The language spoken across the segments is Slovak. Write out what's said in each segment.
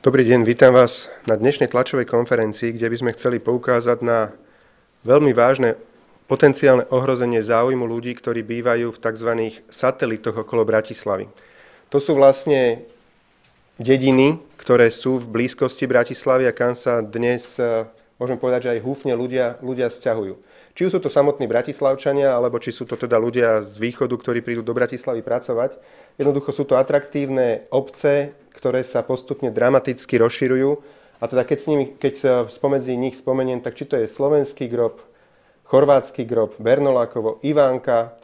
Dobrý deň, vítam vás na dnešnej tlačovej konferencii, kde by sme chceli poukázať na veľmi vážne potenciálne ohrozenie záujmu ľudí, ktorí bývajú v tzv. Satelitoch okolo Bratislavy. To sú vlastne dediny, ktoré sú v blízkosti Bratislavy a kam sa dnes, môžem povedať, že aj húfne ľudia sťahujú. Či sú to samotní Bratislavčania, alebo či sú to teda ľudia z východu, ktorí prídu do Bratislavy pracovať. Jednoducho sú to atraktívne obce, ktoré sa postupne dramaticky rozširujú. A teda keď sa spomedzi nich spomeniem, tak či to je Slovenský Grob, Chorvátsky Grob, Bernolákovo, Ivánka,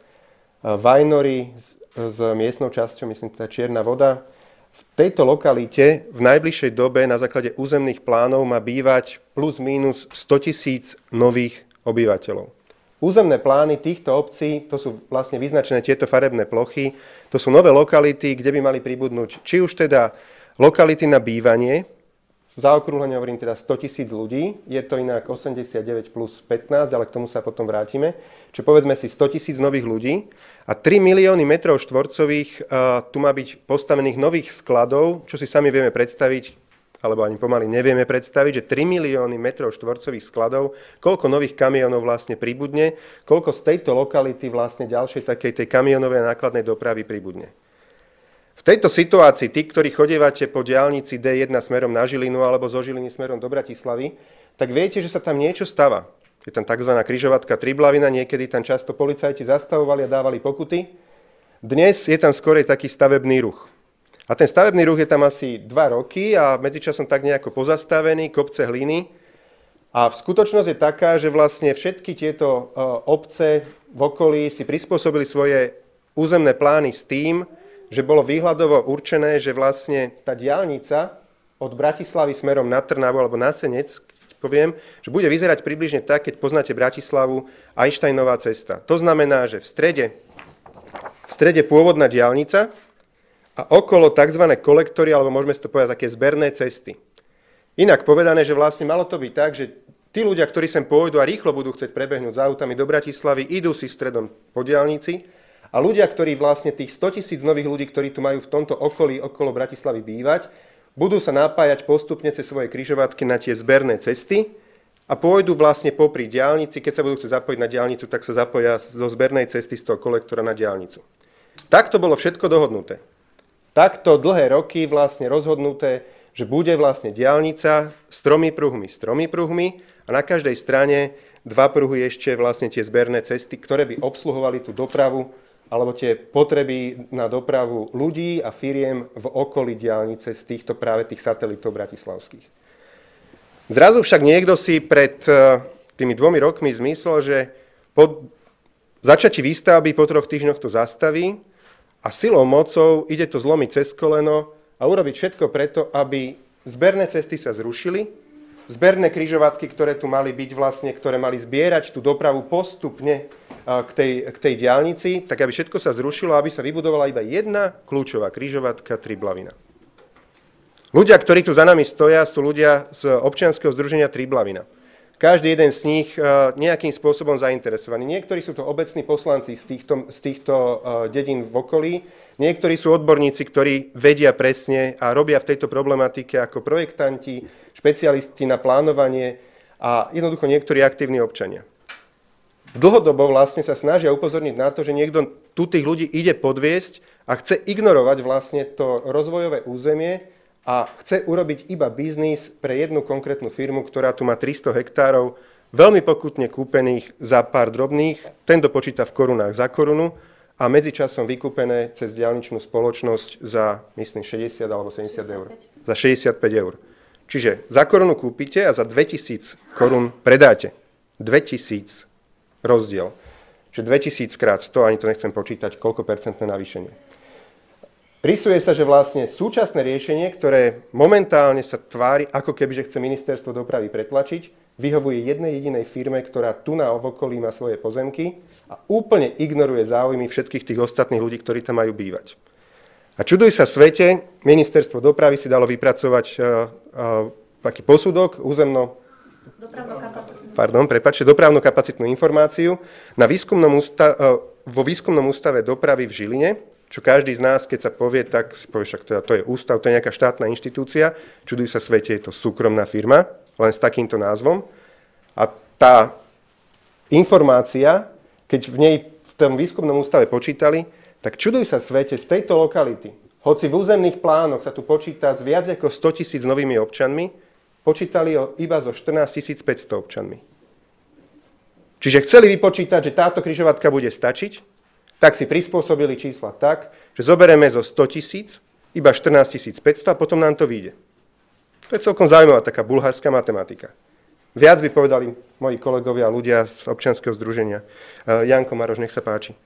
Vajnory s miestnou časťou, myslím teda Čierna Voda. V tejto lokalite v najbližšej dobe na základe územných plánov má bývať plus mínus 100 000 nových obyvateľov. Územné plány týchto obcí, to sú vlastne vyznačené tieto farebné plochy, to sú nové lokality, kde by mali pribudnúť či už teda lokality na bývanie, zaokrúhlene hovorím teda 100 000 ľudí, je to inak 89 plus 15, ale k tomu sa potom vrátime, čiže povedzme si 100 000 nových ľudí a 3 milióny metrov štvorcových tu má byť postavených nových skladov, čo si sami vieme predstaviť, alebo ani pomaly nevieme predstaviť, že 3 milióny metrov štvorcových skladov, koľko nových kamionov vlastne pribudne, koľko z tejto lokality vlastne ďalšej takej tej kamionovej a nákladnej dopravy pribudne. V tejto situácii, tí, ktorí chodievate po diaľnici D1 smerom na Žilinu alebo zo Žiliny smerom do Bratislavy, tak viete, že sa tam niečo stáva. Je tam tzv. Križovatka Triblavina, niekedy tam často policajti zastavovali a dávali pokuty. Dnes je tam skorej taký stavebný ruch. A ten stavebný ruch je tam asi 2 roky a medzičasom tak nejako pozastavený, kopce hliny. A v skutočnosť je taká, že vlastne všetky tieto obce v okolí si prispôsobili svoje územné plány s tým, že bolo výhľadovo určené, že vlastne tá diaľnica od Bratislavy smerom na Trnavu alebo na Senec, poviem, že bude vyzerať približne tak, keď poznáte Bratislavu, Einsteinová cesta. To znamená, že v strede pôvodná diaľnica, a okolo tzv. Kolektory, alebo môžeme si to povedať také zberné cesty. Inak povedané, že vlastne malo to byť tak, že tí ľudia, ktorí sem pôjdu a rýchlo budú chcieť prebehnúť s autami do Bratislavy, idú si stredom po diaľnici a ľudia, ktorí vlastne tých 100 000 nových ľudí, ktorí tu majú v tomto okolí okolo Bratislavy bývať, budú sa napájať postupne cez svoje križovatky na tie zberné cesty a pôjdu vlastne popri diaľnici. Keď sa budú chcieť zapojiť na diaľnicu, tak sa zapoja zo zbernej cesty z toho kolektora na diaľnicu. Takto bolo všetko dohodnuté. Takto dlhé roky vlastne rozhodnuté, že bude vlastne diaľnica s tromi pruhmi a na každej strane 2 pruhy ešte vlastne tie zberné cesty, ktoré by obsluhovali tú dopravu alebo tie potreby na dopravu ľudí a firiem v okolí diaľnice z týchto práve tých satelitov bratislavských. Zrazu však niekto si pred tými 2 rokmi zmyslel, že po začatí výstavby po 3 týždňoch to zastaví a silou mocou ide to zlomiť cez koleno a urobiť všetko preto, aby zberné cesty sa zrušili, zberné križovatky, ktoré tu mali byť vlastne, ktoré mali zbierať tú dopravu postupne k tej diaľnici, tak aby všetko sa zrušilo, aby sa vybudovala iba jedna kľúčová križovatka Triblavina. Ľudia, ktorí tu za nami stoja, sú ľudia z občianskeho združenia Triblavina. Každý jeden z nich nejakým spôsobom zainteresovaný. Niektorí sú to obecní poslanci z týchto dedín v okolí, niektorí sú odborníci, ktorí vedia presne a robia v tejto problematike ako projektanti, špecialisti na plánovanie a jednoducho niektorí aktívni občania. Dlhodobo vlastne sa snažia upozorniť na to, že niekto tu tých ľudí ide podviesť a chce ignorovať vlastne to rozvojové územie, a chce urobiť iba biznis pre jednu konkrétnu firmu, ktorá tu má 300 hektárov, veľmi pokutne kúpených za pár drobných, ten dopočíta v korunách za korunu a medzičasom vykúpené cez diaľničnú spoločnosť za, myslím, 60 alebo 70 eur. Za 65 eur. Čiže za korunu kúpite a za 2000 korún predáte. 2000 rozdiel. Čiže 2000 krát 100, ani to nechcem počítať, koľko percentné navýšenie. Rysuje sa, že vlastne súčasné riešenie, ktoré momentálne sa tvári, ako keby, že chce ministerstvo dopravy pretlačiť, vyhovuje jednej jedinej firme, ktorá tu na okolí má svoje pozemky a úplne ignoruje záujmy všetkých tých ostatných ľudí, ktorí tam majú bývať. A čuduj sa svete, ministerstvo dopravy si dalo vypracovať taký posudok dopravno-kapacitnú informáciu vo výskumnom ústave dopravy v Žiline, čo každý z nás, keď sa povie, tak si povie, však teda to je ústav, to je nejaká štátna inštitúcia, čuduj sa svete, je to súkromná firma, len s takýmto názvom. A tá informácia, keď v nej v tom výskumnom ústave počítali, tak čuduj sa svete, z tejto lokality, hoci v územných plánoch sa tu počíta s viac ako 100 000 novými občanmi, počítali iba so 14 500 občanmi. Čiže chceli vypočítať, že táto križovatka bude stačiť, tak si prispôsobili čísla tak, že zoberieme zo 100 000 iba 14 500 a potom nám to vyjde. To je celkom zaujímavá taká bulharská matematika. Viac by povedali moji kolegovia a ľudia z občianskeho združenia. Janko Maroš, nech sa páči.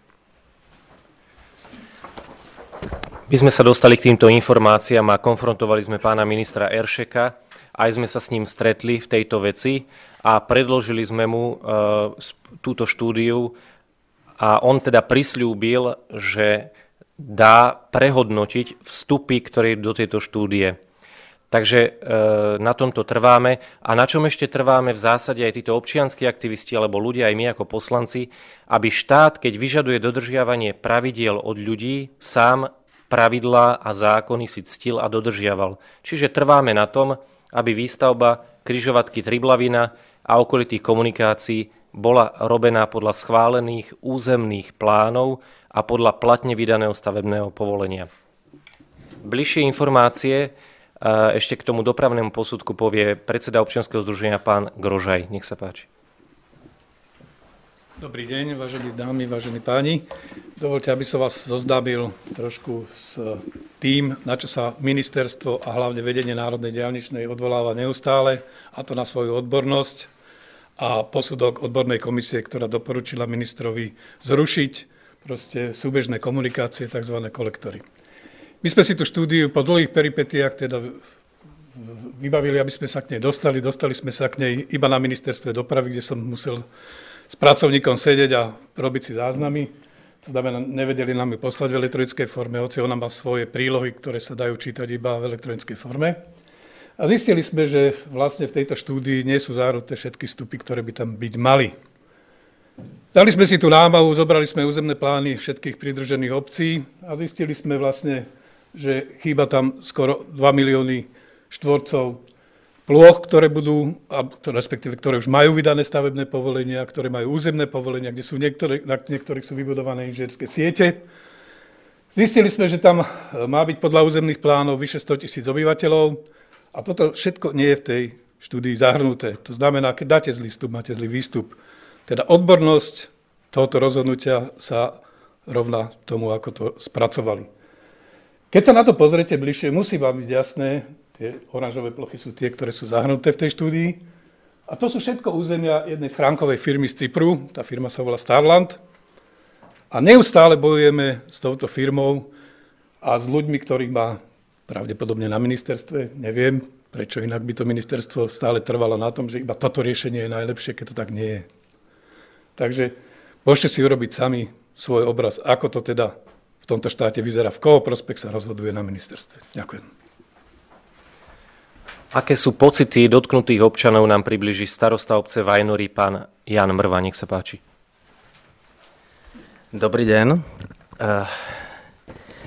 My sme sa dostali k týmto informáciám a konfrontovali sme pána ministra Eršeka. Aj sme sa s ním stretli v tejto veci a predložili sme mu túto štúdiu a on teda prisľúbil, že dá prehodnotiť vstupy, ktoré do tejto štúdie. Takže na tomto trváme. A na čom ešte trváme v zásade aj títo občianski aktivisti alebo ľudia, aj my ako poslanci, aby štát, keď vyžaduje dodržiavanie pravidiel od ľudí, sám pravidlá a zákony si ctil a dodržiaval. Čiže trváme na tom, aby výstavba križovatky Triblavina a okolitých komunikácií bola robená podľa schválených územných plánov a podľa platne vydaného stavebného povolenia. Bližšie informácie ešte k tomu dopravnému posudku povie predseda občianskeho združenia pán Grožaj. Nech sa páči. Dobrý deň, vážení dámy, vážení páni. Dovoľte, aby som vás zoznámil trošku s tým, na čo sa ministerstvo a hlavne vedenie Národnej diaľničnej odvoláva neustále, a to na svoju odbornosť a posudok odbornej komisie, ktorá doporučila ministrovi zrušiť proste súbežné komunikácie, tzv. Kolektory. My sme si tú štúdiu po dlhých peripetiách teda vybavili, aby sme sa k nej dostali. Dostali sme sa k nej iba na ministerstve dopravy, kde som musel s pracovníkom sedieť a robiť si záznamy. To znamená, nevedeli nám ju poslať v elektronickej forme, hoci ona má svoje prílohy, ktoré sa dajú čítať iba v elektronickej forme. A zistili sme, že vlastne v tejto štúdii nie sú zahrnuté všetky vstupy, ktoré by tam byť mali. Dali sme si tú námahu, zobrali sme územné plány všetkých pridružených obcí a zistili sme vlastne, že chýba tam skoro 2 milióny štvorcov plôch, ktoré budú, respektíve ktoré už majú vydané stavebné povolenia, ktoré majú územné povolenia, kde sú na niektorých sú vybudované inžinierské siete. Zistili sme, že tam má byť podľa územných plánov vyše 100 000 obyvateľov a toto všetko nie je v tej štúdii zahrnuté. To znamená, keď dáte zlý vstup, máte zlý výstup. Teda odbornosť tohoto rozhodnutia sa rovná tomu, ako to spracovali. Keď sa na to pozriete bližšie, musí vám byť jasné, tie oranžové plochy sú tie, ktoré sú zahrnuté v tej štúdii. A to sú všetko územia jednej schránkovej firmy z Cypru. Tá firma sa volá Starland. A neustále bojujeme s touto firmou a s ľuďmi, ktorých má pravdepodobne na ministerstve. Neviem, prečo inak by to ministerstvo stále trvalo na tom, že iba toto riešenie je najlepšie, keď to tak nie je. Takže môžete si urobiť sami svoj obraz, ako to teda v tomto štáte vyzerá, v koho prospech sa rozhoduje na ministerstve. Ďakujem. Aké sú pocity dotknutých občanov, nám približí starosta obce Vajnory, pán Jan Mrva. Nech sa páči. Dobrý deň.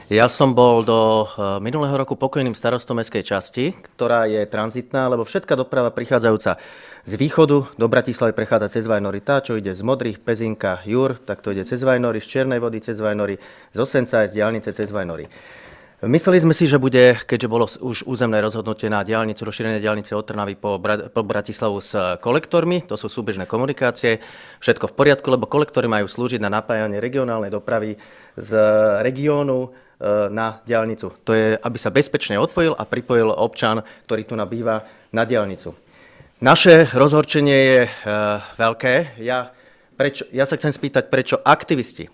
Ja som bol do minulého roku pokojným starostom mestskej časti, ktorá je tranzitná, lebo všetká doprava prichádzajúca z východu do Bratislavy prechádza cez Vajnory. Tá, čo ide z Modrých, Pezinka, Jur, tak to ide cez Vajnory, z Čiernej Vody cez Vajnory, z Osenca aj z diaľnice cez Vajnory. Mysleli sme si, že bude, keďže bolo už územné rozhodnutie na diaľnicu, rozšírenie diaľnice od Trnavy po Bratislavu s kolektormi, to sú súbežné komunikácie, všetko v poriadku, lebo kolektory majú slúžiť na napájanie regionálnej dopravy z regiónu na diaľnicu. To je, aby sa bezpečne odpojil a pripojil občan, ktorý tu nabýva, na diaľnicu. Naše rozhorčenie je veľké. Ja sa chcem spýtať, prečo aktivisti,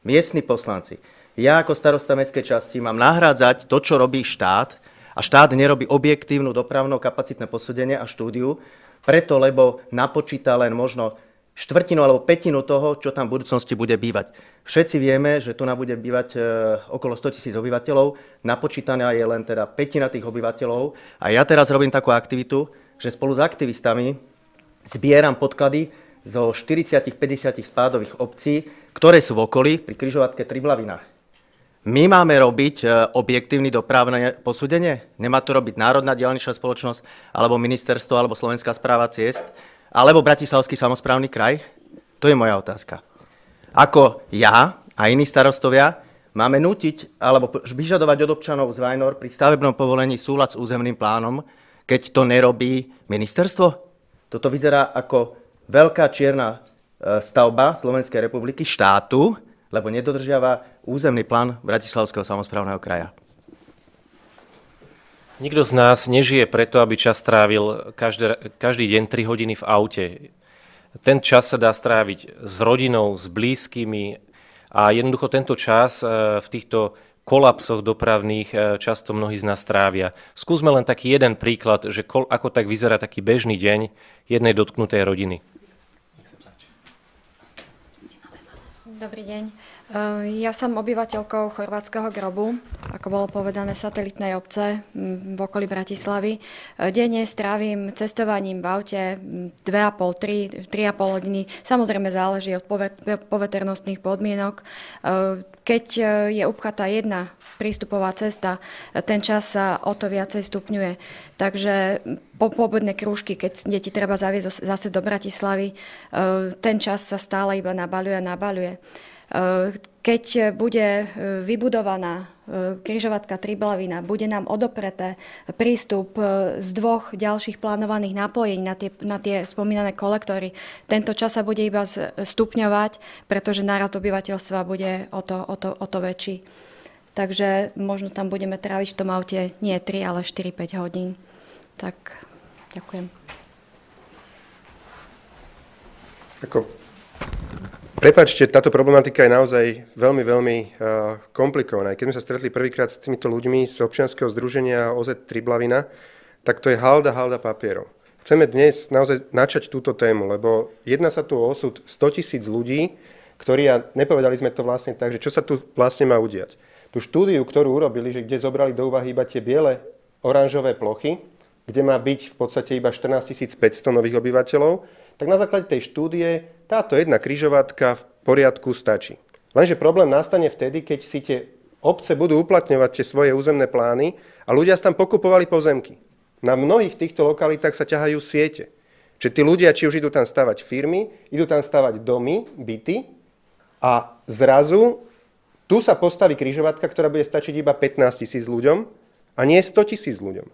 miestni poslanci, ja ako starosta mestskej časti mám nahrádzať to, čo robí štát, a štát nerobí objektívnu dopravno-kapacitné posúdenie a štúdiu, preto lebo napočíta len možno štvrtinu alebo pätinu toho, čo tam v budúcnosti bude bývať. Všetci vieme, že tu bude bývať okolo 100 000 obyvateľov, napočítaná je len teda pätina tých obyvateľov a ja teraz robím takú aktivitu, že spolu s aktivistami zbieram podklady zo 40-50 spádových obcí, ktoré sú v okolí pri križovatke Triblavina. My máme robiť objektívne dopravné posúdenie? Nemá to robiť Národná diaľničná spoločnosť, alebo ministerstvo, alebo Slovenská správa ciest, alebo Bratislavský samosprávny kraj? To je moja otázka. Ako ja a iní starostovia máme nútiť alebo vyžadovať od občanov z Vajnor pri stavebnom povolení súlad s územným plánom, keď to nerobí ministerstvo? Toto vyzerá ako veľká čierna stavba Slovenskej republiky, štátu, lebo nedodržiava územný plán Bratislavského samosprávneho kraja. Nikto z nás nežije preto, aby čas trávil každý deň 3 hodiny v aute. Ten čas sa dá stráviť s rodinou, s blízkymi a jednoducho tento čas v týchto kolapsoch dopravných často mnohí z nás trávia. Skúsme len taký jeden príklad, že ako tak vyzerá taký bežný deň jednej dotknutej rodiny. Dobrý deň. Ja som obyvateľkou chorvátskeho Grobu, ako bolo povedané, satelitnej obce v okolí Bratislavy. Denne strávim cestovaním v aute 2,5–3,5 hodiny. Samozrejme záleží od poveternostných podmienok. Keď je upchatá jedna prístupová cesta, ten čas sa o to viacej stupňuje. Takže poobedné krúžky, keď deti treba zaviesť zase do Bratislavy, ten čas sa stále iba nabaľuje. Keď bude vybudovaná križovatka Triblavina, bude nám odopreté prístup z 2 ďalších plánovaných napojení na tie spomínané kolektory. Tento čas sa bude iba stupňovať, pretože nárast obyvateľstva bude o to väčší. Takže možno tam budeme tráviť v tom aute nie 3, ale 4-5 hodín. Tak, ďakujem. Prepáčte, táto problematika je naozaj veľmi, veľmi komplikovaná. Keď sme sa stretli prvýkrát s týmito ľuďmi z občianskeho združenia OZ Triblavina, tak to je halda papierov. Chceme dnes naozaj načať túto tému, lebo jedná sa tu o osud 100 000 ľudí, ktorí, a nepovedali sme to vlastne tak, že čo sa tu vlastne má udiať. Tú štúdiu, ktorú urobili, že kde zobrali do úvahy iba tie biele oranžové plochy, kde má byť v podstate iba 14 500 nových obyvateľov, tak na základe tej štúdie táto jedna križovatka v poriadku stačí. Lenže problém nastane vtedy, keď si tie obce budú uplatňovať tie svoje územné plány a ľudia tam pokupovali pozemky. Na mnohých týchto lokalitách sa ťahajú siete. Čiže tí ľudia, či už idú tam stavať firmy, idú tam stavať domy, byty a zrazu tu sa postaví križovatka, ktorá bude stačiť iba 15 000 ľuďom a nie 100 000 ľuďom.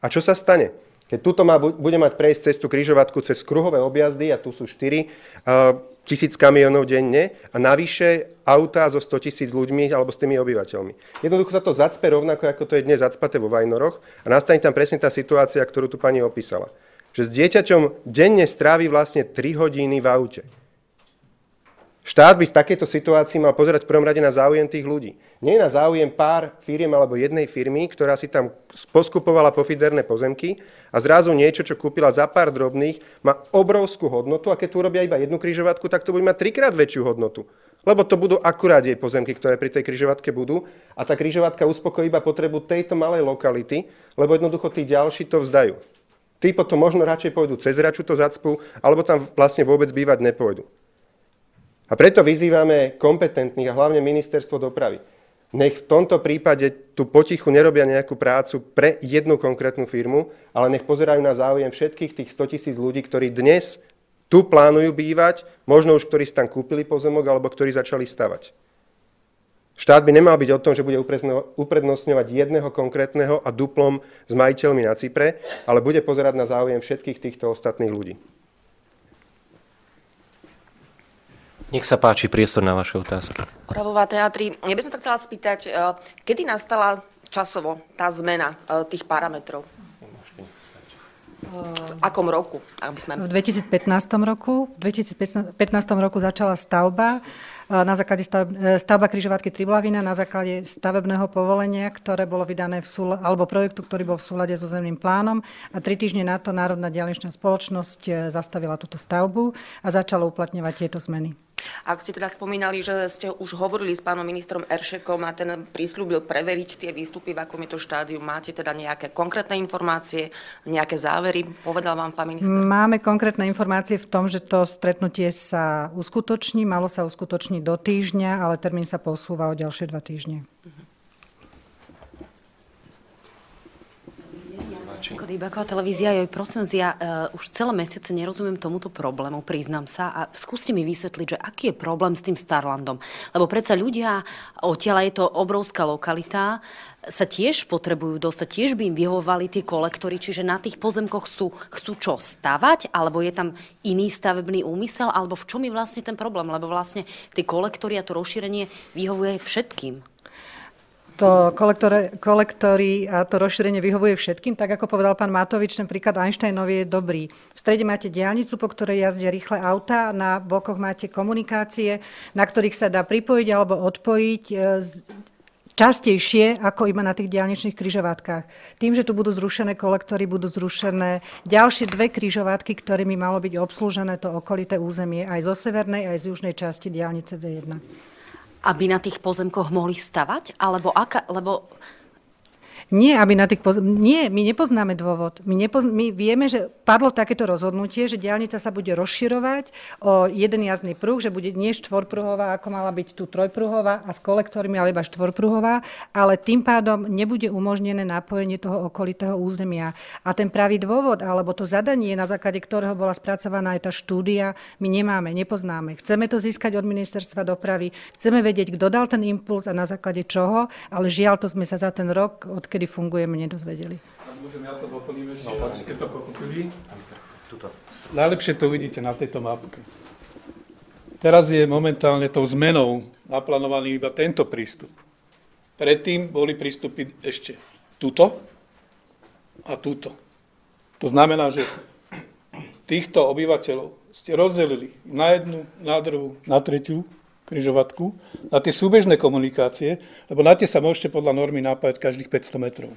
A čo sa stane? Keď tuto bude mať prejsť cestu križovatku cez kruhové objazdy, a tu sú 4 000 kamionov denne, a navyše autá so 100 000 ľuďmi alebo s tými obyvateľmi. Jednoducho sa to zacpe rovnako, ako to je dnes zacpaté vo Vajnoroch, a nastane tam presne tá situácia, ktorú tu pani opísala. Že s dieťaťom denne strávi vlastne 3 hodiny v aute. Štát by v takejto situácii mal pozerať v prvom rade na záujem tých ľudí. Nie na záujem pár firiem alebo jednej firmy, ktorá si tam poskupovala pofiderné pozemky a zrazu niečo, čo kúpila za pár drobných, má obrovskú hodnotu, a keď tu robia iba jednu križovatku, tak to bude mať 3-krát väčšiu hodnotu. Lebo to budú akurát jej pozemky, ktoré pri tej križovatke budú, a tá križovatka uspokojí iba potrebu tejto malej lokality, lebo jednoducho tí ďalší to vzdajú. Tí potom možno radšej pôjdu cez Raču, to zacpú, alebo tam vlastne vôbec bývať nepôjdu. A preto vyzývame kompetentných a hlavne ministerstvo dopravy. Nech v tomto prípade tu potichu nerobia nejakú prácu pre jednu konkrétnu firmu, ale nech pozerajú na záujem všetkých tých 100 000 ľudí, ktorí dnes tu plánujú bývať, možno už ktorí si tam kúpili pozemok alebo ktorí začali stavať. Štát by nemal byť o tom, že bude uprednostňovať jedného konkrétneho a duplom s majiteľmi na Cypre, ale bude pozerať na záujem všetkých týchto ostatných ľudí. Nech sa páči, priestor na vaše otázky. Oravová Teatry, ja by som sa chcela spýtať, kedy nastala časovo tá zmena tých parametrov? V akom roku? V 2015 roku. V 2015 roku začala stavba. Na základe stavba križovatky Triblavina na základe stavebného povolenia, ktoré bolo vydané alebo projektu, ktorý bol v súlade s územným plánom, a 3 týždne na to Národná diaľničná spoločnosť zastavila túto stavbu a začala uplatňovať tieto zmeny. Ak ste teda spomínali, že ste už hovorili s pánom ministrom Eršekom a ten prisľúbil preveriť tie výstupy, v akom je to štádiu, máte teda nejaké konkrétne informácie, nejaké závery? Povedal vám pán minister? Máme konkrétne informácie v tom, že to stretnutie sa uskutoční, malo sa uskutočniť do týždňa, ale termín sa posúva o ďalšie 2 týždne. páči. Dýbaková televízia, prosím vás, ja už celé mesiace nerozumiem tomuto problému, priznám sa, a skúste mi vysvetliť, že aký je problém s tým Starlandom. Lebo predsa ľudia, odtiaľ je to obrovská lokalita, sa tiež potrebujú dostať, tiež by im vyhovovali tie kolektory, čiže na tých pozemkoch chcú čo stavať, alebo je tam iný stavebný úmysel, alebo v čom je vlastne ten problém, lebo vlastne tie kolektory a to rozšírenie vyhovuje všetkým. To kolektory a to rozšírenie vyhovuje všetkým, tak ako povedal pán Matovič, ten príklad Einsteinový je dobrý. V strede máte diaľnicu, po ktorej jazdia rýchle autá, na bokoch máte komunikácie, na ktorých sa dá pripojiť alebo odpojiť častejšie ako iba na tých diaľničných križovatkách. Tým, že tu budú zrušené kolektory, budú zrušené ďalšie 2 križovatky, ktorými malo byť obslúžené to okolité územie aj zo severnej, aj z južnej časti diaľnice D1. Aby na tých pozemkoch mohli stavať? Lebo Nie, aby na tých Nie, my nepoznáme dôvod. My vieme, že padlo takéto rozhodnutie, že diaľnica sa bude rozširovať o jeden jazdný pruh, že bude nie štvorpruhová, ako mala byť tu trojpruhová a s kolektormi, ale iba štvorpruhová, ale tým pádom nebude umožnené napojenie toho okolitého územia. A ten pravý dôvod, alebo to zadanie, na základe ktorého bola spracovaná aj tá štúdia, my nemáme, nepoznáme. Chceme to získať od ministerstva dopravy, chceme vedieť, kto dal ten impuls a na základe čoho, ale žiaľ, to sme sa za ten rok, kedy fungujeme, nedozvedeli. Môžem ja to doplním ešte, aby ste to pochopili. Najlepšie to vidíte na tejto mapke. Teraz je momentálne tou zmenou naplánovaný iba tento prístup. Predtým boli prístupy ešte tuto a tuto. To znamená, že týchto obyvateľov ste rozdelili na jednu, na druhú, na tretiu križovatku, na tie súbežné komunikácie, lebo na tie sa môžete podľa normy napájať každých 500 metrov.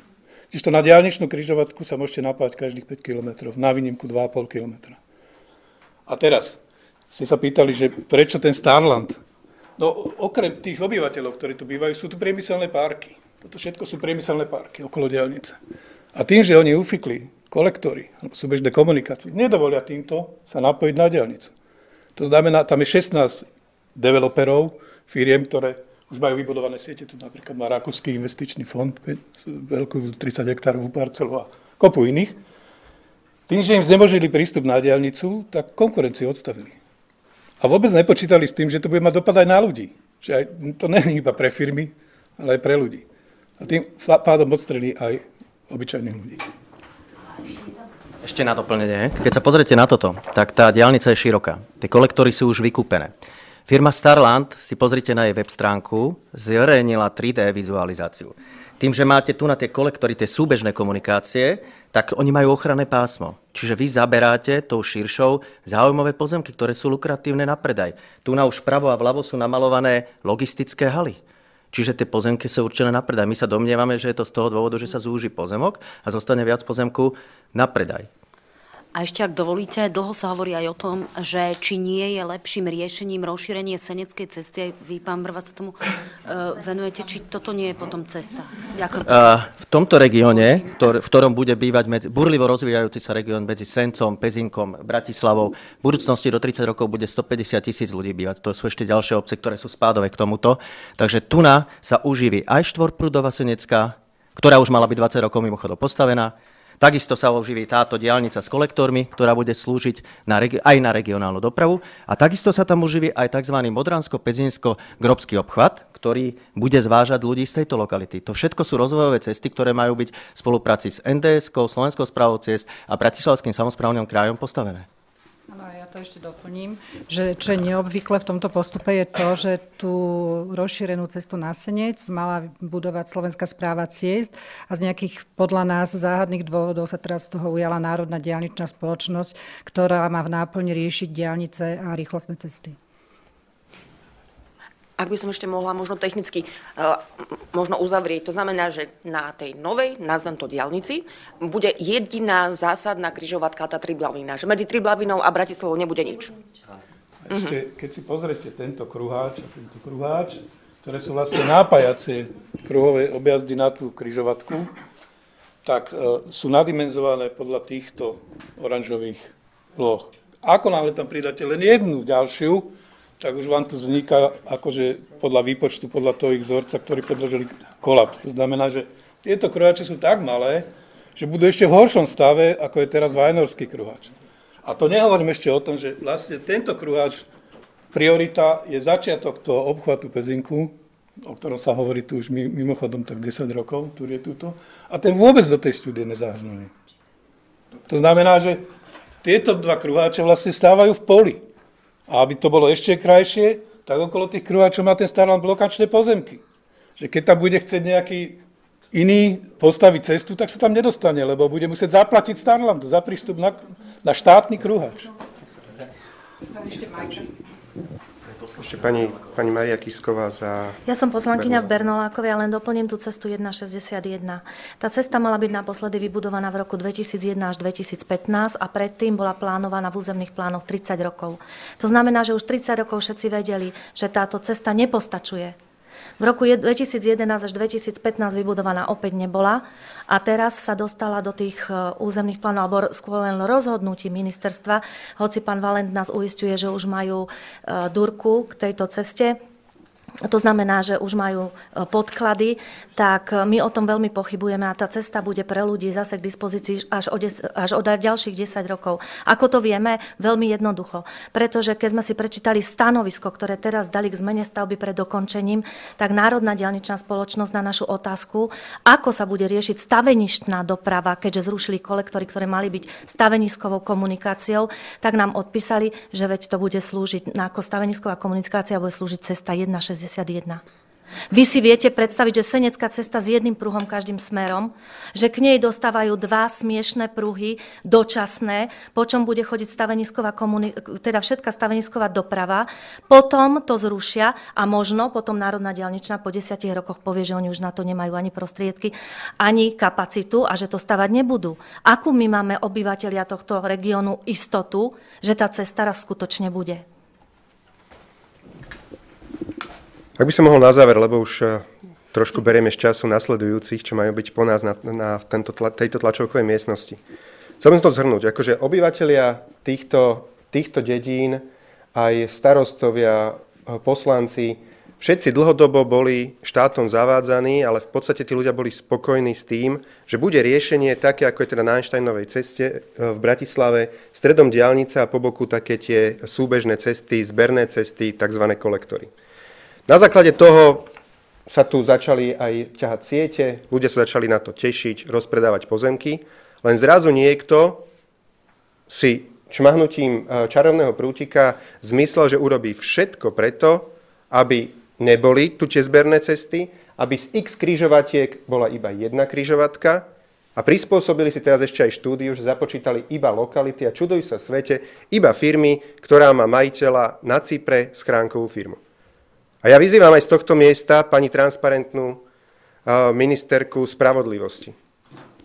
Čiže na diaľničnú križovatku sa môžete napájať každých 5 kilometrov, na výnimku 2,5 kilometra. A teraz ste sa pýtali, že prečo ten Starland? No okrem tých obyvateľov, ktorí tu bývajú, sú tu priemyselné parky. Toto všetko sú priemyselné parky okolo diaľnice. A tým, že oni ufikli kolektory, alebo súbežné komunikácie, nedovolia týmto sa napojiť na diaľnicu. To znamená, tam je 16 developerov, firiem, ktoré už majú vybudované siete. Tu napríklad má Rakúsky investičný fond, veľkú 30 hektárov parcelu a kopu iných. Tým, že im znemožnili prístup na diaľnicu, tak konkurenciu odstavili. A vôbec nepočítali s tým, že to bude mať dopad aj na ľudí. Že aj, to nie je iba pre firmy, ale aj pre ľudí. A tým pádom odstrelí aj obyčajných ľudí. Ešte na doplnenie. Keď sa pozriete na toto, tak tá diaľnica je široká. Tie kolektory sú už vykúpené. Firma Starland, si pozrite na jej web stránku, zverejnila 3D vizualizáciu. Tým, že máte tu na tie kolektory, tie súbežné komunikácie, tak oni majú ochranné pásmo. Čiže vy zaberáte tou širšou záujmové pozemky, ktoré sú lukratívne na predaj. Tu na už vpravo a vľavo sú namalované logistické haly. Čiže tie pozemky sú určené na predaj. My sa domnievame, že je to z toho dôvodu, že sa zúži pozemok a zostane viac pozemku na predaj. A ešte, ak dovolíte, dlho sa hovorí aj o tom, že či nie je lepším riešením rozšírenie Seneckej cesty. Aj vy, pán Brva, sa tomu venujete. Či toto nie je potom cesta? Ďakujem. V tomto regióne, v ktorom bude bývať burlivo rozvíjajúci sa región medzi Sencom, Pezinkom, Bratislavou, v budúcnosti do 30 rokov bude 150 000 ľudí bývať. To sú ešte ďalšie obce, ktoré sú spádové k tomuto. Takže tuná sa uživí aj štvorprúdová Senecká, ktorá už mala byť 20 rokov mimochodom postavená. Takisto sa oživí táto diaľnica s kolektormi, ktorá bude slúžiť aj na regionálnu dopravu. A takisto sa tam oživí aj tzv. Modransko-Pezinsko-Grobský obchvat, ktorý bude zvážať ľudí z tejto lokality. To všetko sú rozvojové cesty, ktoré majú byť v spolupráci s NDS-kou, Slovenskou správou ciest a Bratislavským samosprávnym krajom postavené. Áno, ja to ešte doplním, že čo je neobvykle v tomto postupe je to, že tú rozšírenú cestu na Senec mala budovať Slovenská správa ciest a z nejakých podľa nás záhadných dôvodov sa teraz z toho ujala Národná diaľničná spoločnosť, ktorá má v náplni riešiť diaľnice a rýchlostné cesty. Ak by som ešte mohla možno technicky možno uzavrieť, to znamená, že na tej novej, nazvem to diaľnici, bude jediná zásadná križovatka tá Triblavína, že medzi Triblavinou a Bratislavou nebude nič. Ešte, keď si pozriete tento kruháč a tento kruháč, ktoré sú vlastne nápajacie kruhové objazdy na tú križovatku, tak sú nadimenzované podľa týchto oranžových ploch. Ako náhle tam pridáte len jednu ďalšiu, tak už vám tu vzniká akože podľa výpočtu, podľa toho ich vzorca, ktorý predložili kolaps. To znamená, že tieto kruháče sú tak malé, že budú ešte v horšom stave, ako je teraz Vajnorský kruhač. A to nehovorím ešte o tom, že vlastne tento kruhač, priorita je začiatok toho obchvatu Pezinku, o ktorom sa hovorí tu už mimochodom tak 10 rokov, ktorý je tuto, a ten vôbec do tej štúdie nezahrnuli. To znamená, že tieto dva kruháče vlastne stávajú v poli. A aby to bolo ešte krajšie, tak okolo tých kruháčov má ten Starland blokačné pozemky. Že keď tam bude chcieť nejaký iný postaviť cestu, tak sa tam nedostane, lebo bude musieť zaplatiť Starlandu za prístup na štátny kruháč. Ešte pani Mária Kisková za... Ja som poslankyňa v Bernolákove a len doplním tú cestu 161. Tá cesta mala byť naposledy vybudovaná v roku 2001 až 2015 a predtým bola plánovaná v územných plánoch 30 rokov. To znamená, že už 30 rokov všetci vedeli, že táto cesta nepostačuje. V roku 2011 až 2015 vybudovaná opäť nebola a teraz sa dostala do tých územných plánov, alebo skôr len rozhodnutí ministerstva, hoci pán Valent nás uisťuje, že už majú durku k tejto ceste. To znamená, že už majú podklady, tak my o tom veľmi pochybujeme a tá cesta bude pre ľudí zase k dispozícii až o ďalších 10 rokov. Ako to vieme? Veľmi jednoducho. Pretože keď sme si prečítali stanovisko, ktoré teraz dali k zmene stavby pred dokončením, tak Národná diaľničná spoločnosť na našu otázku, ako sa bude riešiť staveništná doprava, keďže zrušili kolektory, ktoré mali byť staveniskovou komunikáciou, tak nám odpísali, že veď to bude slúžiť ako stavenisková komunikácia, bude slúžiť cesta 161. Vy si viete predstaviť, že senecká cesta s jedným pruhom každým smerom, že k nej dostávajú dva smiešné pruhy dočasné, po čom bude chodiť teda všetká stavenisková doprava, potom to zrušia a možno potom Národná diaľničná po 10 rokoch povie, že oni už na to nemajú ani prostriedky, ani kapacitu a že to stavať nebudú. Akú my máme obyvatelia tohto regiónu istotu, že tá cesta raz skutočne bude? Ak by som mohol na záver, lebo už trošku berieme z času nasledujúcich, čo majú byť po nás na tejto tlačovkovej miestnosti. Chcel by som to zhrnúť. Akože obyvatelia týchto dedín, aj starostovia, poslanci, všetci dlhodobo boli štátom zavádzaní, ale v podstate tí ľudia boli spokojní s tým, že bude riešenie také, ako je teda na Einsteinovej ceste v Bratislave, stredom diaľnice a po boku také tie súbežné cesty, zberné cesty, tzv. Kolektory. Na základe toho sa tu začali aj ťahať siete, ľudia sa začali na to tešiť, rozpredávať pozemky, len zrazu niekto si čmahnutím čarovného prútika zmyslel, že urobí všetko preto, aby neboli tu tie zberné cesty, aby z x križovatiek bola iba jedna križovatka a prispôsobili si teraz ešte aj štúdiu, že započítali iba lokality a čuduj sa svete, iba firmy, ktorá má majiteľa na Cypre schránkovú firmu. A ja vyzývam aj z tohto miesta pani transparentnú ministerku spravodlivosti.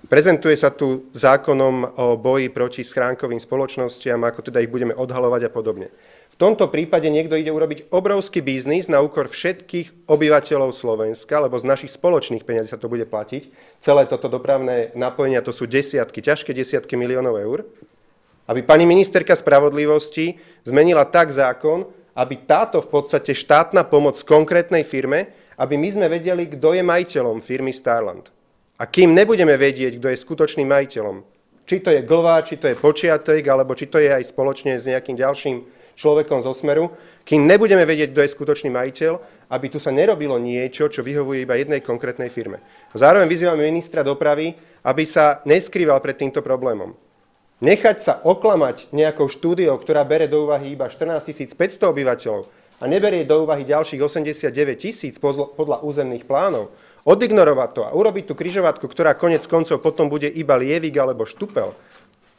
Prezentuje sa tu zákonom o boji proti schránkovým spoločnostiam, ako teda ich budeme odhalovať a podobne. V tomto prípade niekto ide urobiť obrovský biznis na úkor všetkých obyvateľov Slovenska, lebo z našich spoločných peniazí sa to bude platiť. Celé toto dopravné napojenia, to sú ťažké desiatky miliónov eur. Aby pani ministerka spravodlivosti zmenila tak zákon, aby táto v podstate štátna pomoc konkrétnej firme, aby my sme vedeli, kto je majiteľom firmy Starland. A kým nebudeme vedieť, kto je skutočným majiteľom, či to je Glva, či to je Počiatek, alebo či to je aj spoločne s nejakým ďalším človekom zo Smeru, kým nebudeme vedieť, kto je skutočný majiteľ, aby tu sa nerobilo niečo, čo vyhovuje iba jednej konkrétnej firme. Zároveň vyzývame ministra dopravy, aby sa neskrýval pred týmto problémom. Nechať sa oklamať nejakou štúdiou, ktorá bere do úvahy iba 14 500 obyvateľov a neberie do úvahy ďalších 89 000 podľa územných plánov, odignorovať to a urobiť tú križovatku, ktorá konec koncov potom bude iba Lievik alebo Štupel,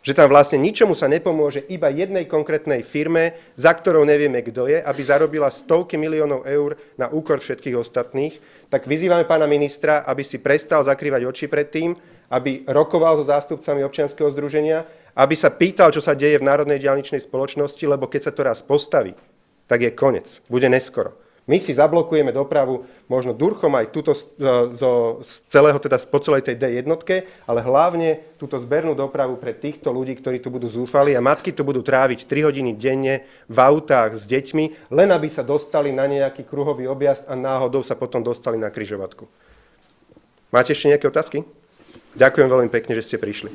že tam vlastne ničomu sa nepomôže iba jednej konkrétnej firme, za ktorou nevieme, kto je, aby zarobila stovky miliónov eur na úkor všetkých ostatných, tak vyzývame pána ministra, aby si prestal zakrývať oči pred tým, aby rokoval so zástupcami občianskeho združenia, aby sa pýtal, čo sa deje v Národnej diaľničnej spoločnosti, lebo keď sa to raz postaví, tak je koniec, bude neskoro. My si zablokujeme dopravu možno durchom aj túto po celej tej D1, ale hlavne túto zbernú dopravu pre týchto ľudí, ktorí tu budú zúfali a matky tu budú tráviť 3 hodiny denne v autách s deťmi, len aby sa dostali na nejaký kruhový objazd a náhodou sa potom dostali na križovatku. Máte ešte nejaké otázky? Ďakujem veľmi pekne, že ste prišli.